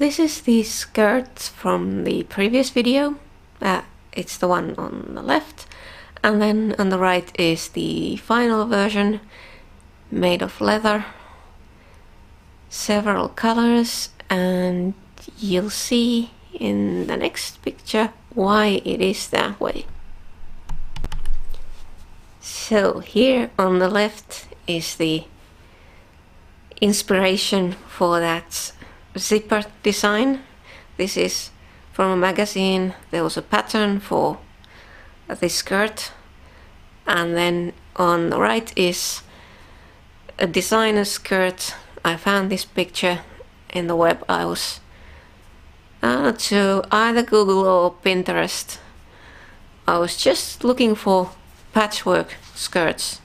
This is the skirt from the previous video. It's the one on the left, and then on the right is the final version made of leather, several colors, and you'll see in the next picture why it is that way. So here on the left is the inspiration for that zipper design. This is from a magazine. There was a pattern for this skirt, and then on the right is a designer skirt. I found this picture in the web. I was to either Google or Pinterest. I was just looking for patchwork skirts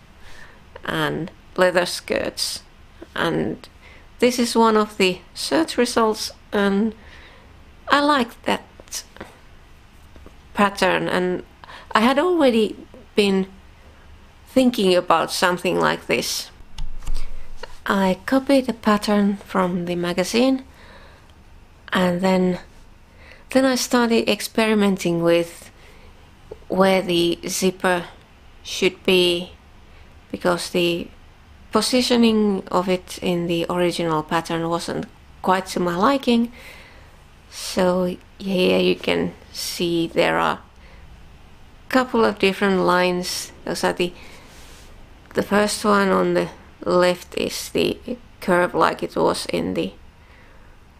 and leather skirts, and this is one of the search results, and I liked that pattern, and I had already been thinking about something like this. I copied a pattern from the magazine, and then I started experimenting with where the zipper should be, because the positioning of it in the original pattern wasn't quite to my liking. So here you can see there are a couple of different lines. Those are the first one on the left is the curve like it was in the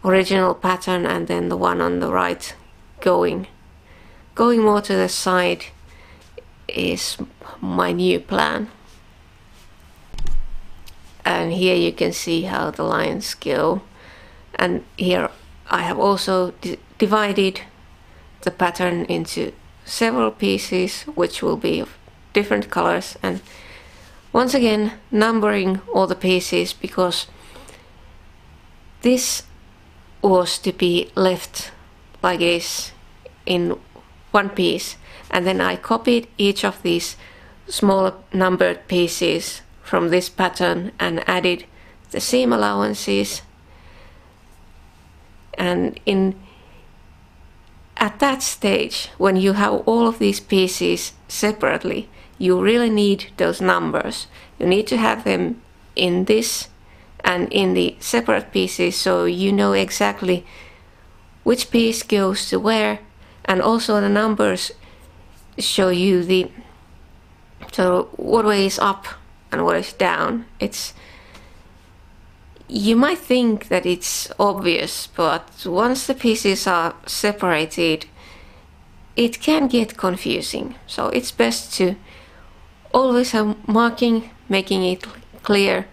original pattern, and then the one on the right going more to the side is my new plan. And here you can see how the lines go, and here I have also divided the pattern into several pieces which will be of different colors, and once again numbering all the pieces because this was to be left like it is in one piece, and then I copied each of these smaller numbered pieces from this pattern and added the seam allowances. And at that stage, when you have all of these pieces separately, you really need those numbers. You need to have them in this and in the separate pieces, so you know exactly which piece goes to where, and also the numbers show you what way is up and what is down. You might think that it's obvious, but once the pieces are separated, it can get confusing. So it's best to always have marking, making it clear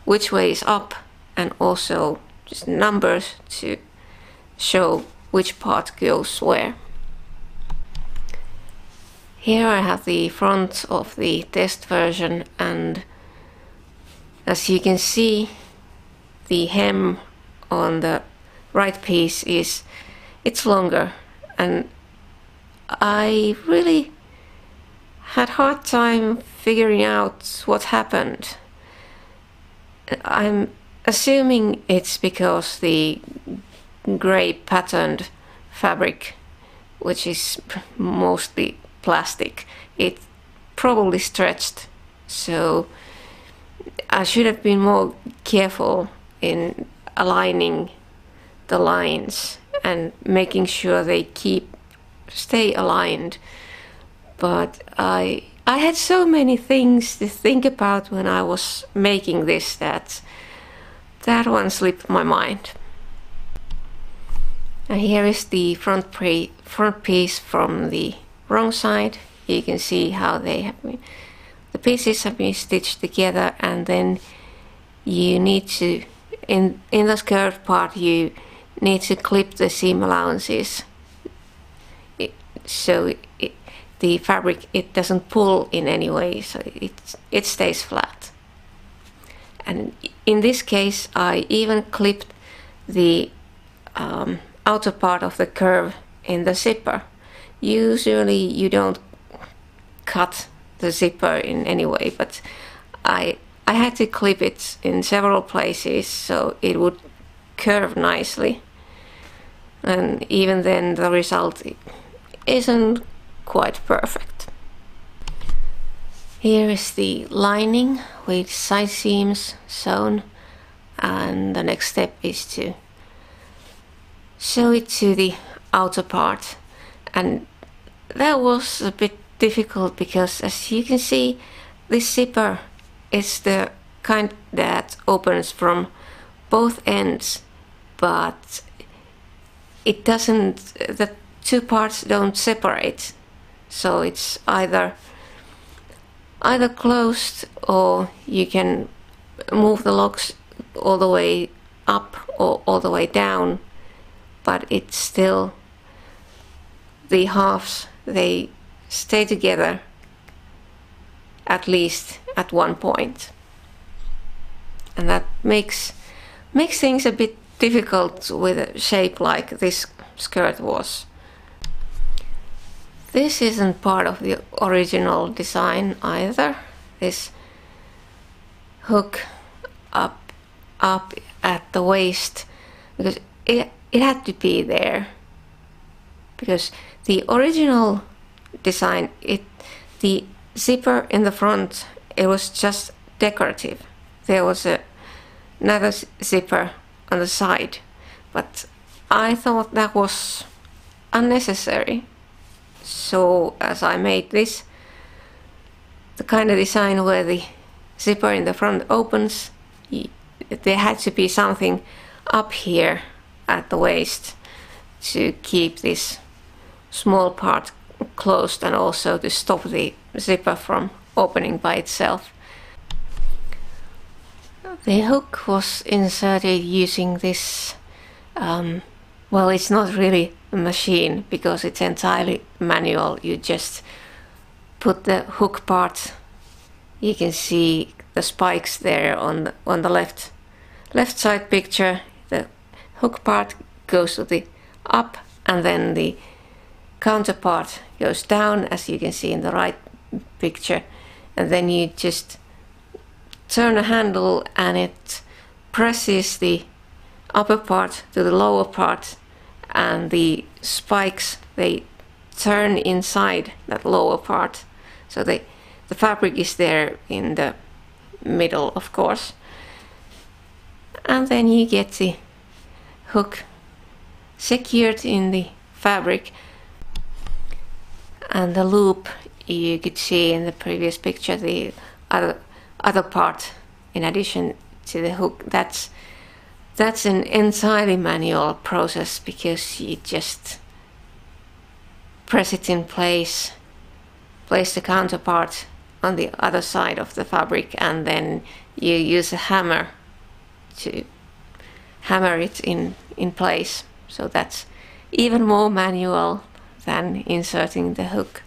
which way is up, and also just numbers to show which part goes where. Here I have the front of the test version, and as you can see, the hem on the right piece it's longer, and I really had hard time figuring out what happened. I'm assuming it's because the grey patterned fabric, which is mostly plastic, it probably stretched, so I should have been more careful in aligning the lines and making sure they stay aligned. But I had so many things to think about when I was making this that one slipped my mind. And here is the front piece from the wrong side. You can see how the pieces have been stitched together, and then you need to, in the skirt part, you need to clip the seam allowances so the fabric, it doesn't pull in any way, so it stays flat. And in this case I even clipped the outer part of the curve in the zipper. Usually you don't cut the zipper in any way, but I had to clip it in several places so it would curve nicely. and even then the result isn't quite perfect. Here is the lining with side seams sewn, and the next step is to sew it to the outer part, and that was a bit difficult because, as you can see, this zipper is the kind that opens from both ends, but it doesn't, the two parts don't separate, so it's either closed, or you can move the locks all the way up or all the way down, but it's still, the halves, they stay together at least at one point, and that makes things a bit difficult with a shape like this skirt was. This isn't part of the original design either, this hook up at the waist, because it had to be there, because the original design, the zipper in the front, it was just decorative. There was another zipper on the side, but I thought that was unnecessary. So as I made this, the kind of design where the zipper in the front opens, there had to be something up here at the waist to keep this small part closed, and also to stop the zipper from opening by itself. The hook was inserted using this, well, it's not really a machine because it's entirely manual. You just put the hook part, you can see the spikes there on the left side picture. The hook part goes to the up, and then the counterpart goes down, as you can see in the right picture, and then you just turn a handle and it presses the upper part to the lower part, and the spikes, they turn inside that lower part, so the fabric is there in the middle, of course, and then you get the hook secured in the fabric. And the loop, you could see in the previous picture, the other part in addition to the hook, that's an entirely manual process, because you just press it in place the counterpart on the other side of the fabric, and then you use a hammer to hammer it in place. So that's even more manual than inserting the hook.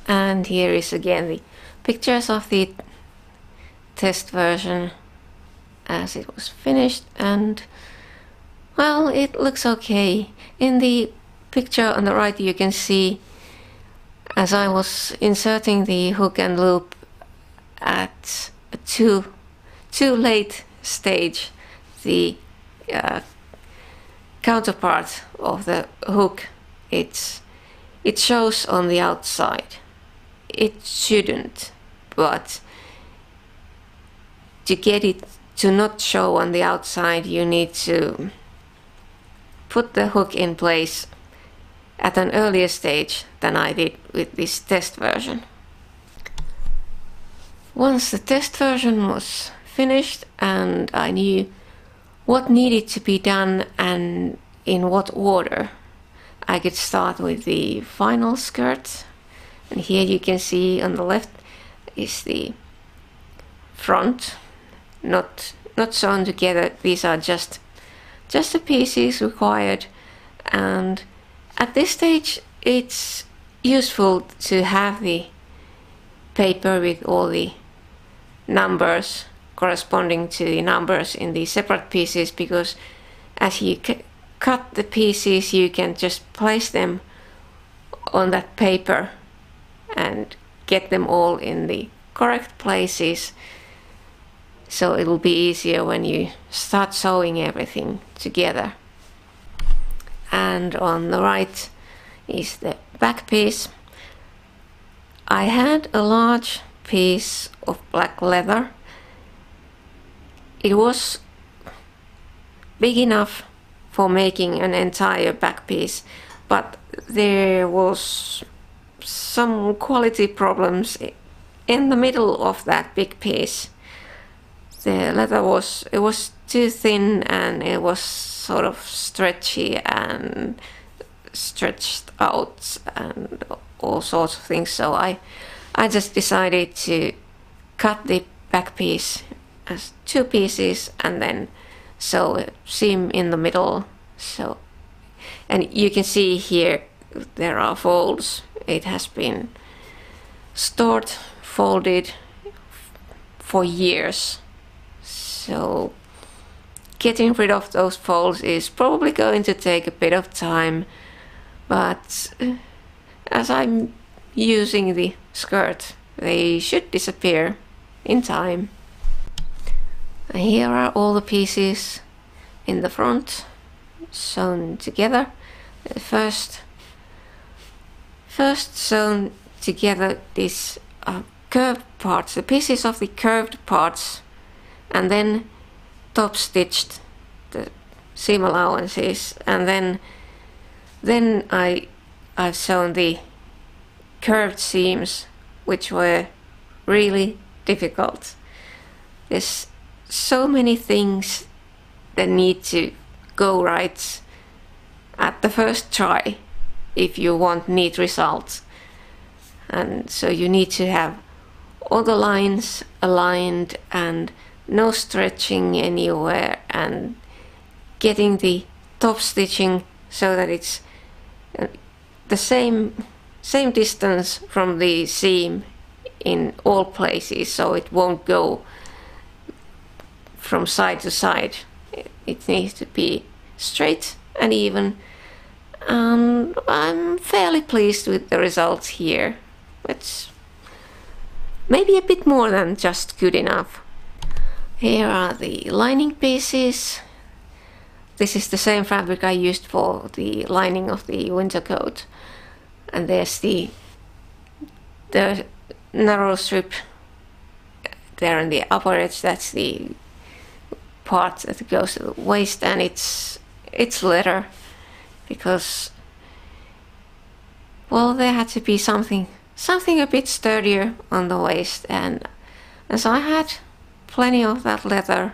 And here is again the pictures of the test version as it was finished, and well, it looks okay. In the picture on the right you can see, as I was inserting the hook and loop at a too late stage, the counterpart of the hook, it shows on the outside. It shouldn't, but to get it to not show on the outside, you need to put the hook in place at an earlier stage than I did with this test version. Once the test version was finished and I knew what needed to be done and in what order, I could start with the final skirt. And here you can see on the left is the front, not sewn together. These are just the pieces required, and at this stage it's useful to have the paper with all the numbers corresponding to the numbers in the separate pieces, because as you cut the pieces you can just place them on that paper and get them all in the correct places, so it'll be easier when you start sewing everything together. and on the right is the back piece. I had a large piece of black leather. It was big enough for making an entire back piece, but there was some quality problems in the middle of that big piece. The leather was too thin, and it was sort of stretchy and stretched out and all sorts of things. So I just decided to cut the back piece as two pieces and then sew a seam in the middle. So, and you can see here there are folds. It has been stored, folded for years. So getting rid of those folds is probably going to take a bit of time, but as I'm using the skirt, they should disappear in time. And here are all the pieces in the front sewn together. The first sewn together these curved parts, the pieces of the curved parts, and then top stitched the seam allowances, and then I've sewn the curved seams, which were really difficult. There's so many things that need to go right at the first try if you want neat results. And so you need to have all the lines aligned and no stretching anywhere, and getting the top stitching so that it's the same distance from the seam in all places, so it won't go from side to side. It needs to be straight and even, and I'm fairly pleased with the results here. It's maybe a bit more than just good enough. Here are the lining pieces. This is the same fabric I used for the lining of the winter coat. And there's the narrow strip there on the upper edge. That's the part that goes to the waist, and it's leather, because, well, there had to be something a bit sturdier on the waist, and as I had plenty of that leather,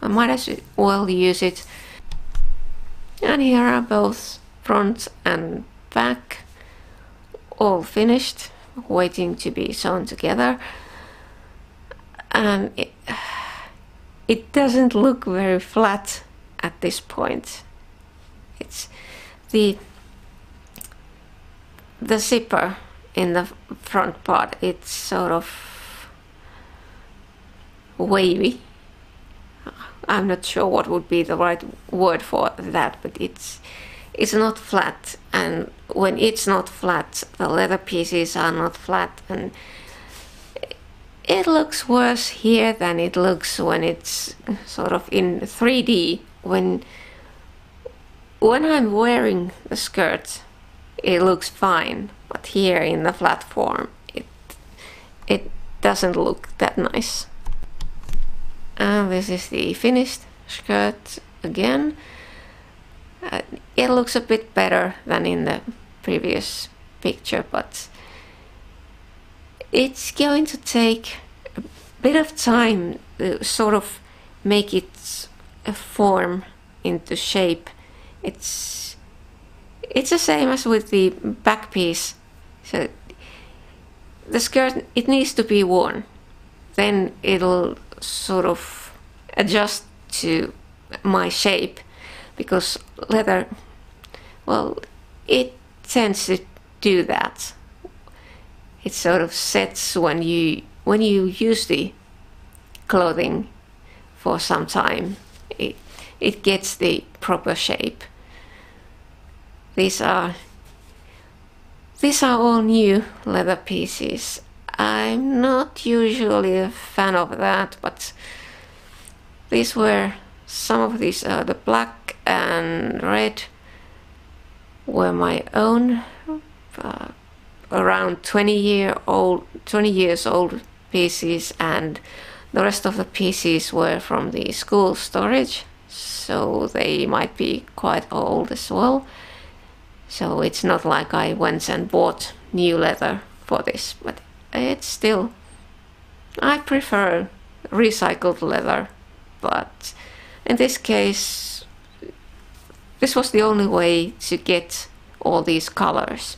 I might as well use it. And here are both front and back, all finished, waiting to be sewn together. And it doesn't look very flat at this point. It's the zipper in the front part, it's sort of wavy. I'm not sure what would be the right word for that, but it's not flat, and when it's not flat, the leather pieces are not flat, and it looks worse here than it looks when it's sort of in 3D. When I'm wearing the skirt, it looks fine, but here in the flat form, it doesn't look that nice. And this is the finished skirt again. It looks a bit better than in the previous picture, but it's going to take a bit of time to sort of make it form into shape. It's the same as with the back piece. So the skirt, it needs to be worn, then it'll sort of adjust to my shape, because leather, well, it tends to do that. It sort of sets when you use the clothing for some time. It gets the proper shape. These are all new leather pieces. I'm not usually a fan of that, but these were some of these, the black and red were my own, around 20 years old pieces, and the rest of the pieces were from the school storage, so they might be quite old as well. So it's not like I went and bought new leather for this, but it's still, I prefer recycled leather, but in this case this was the only way to get all these colors.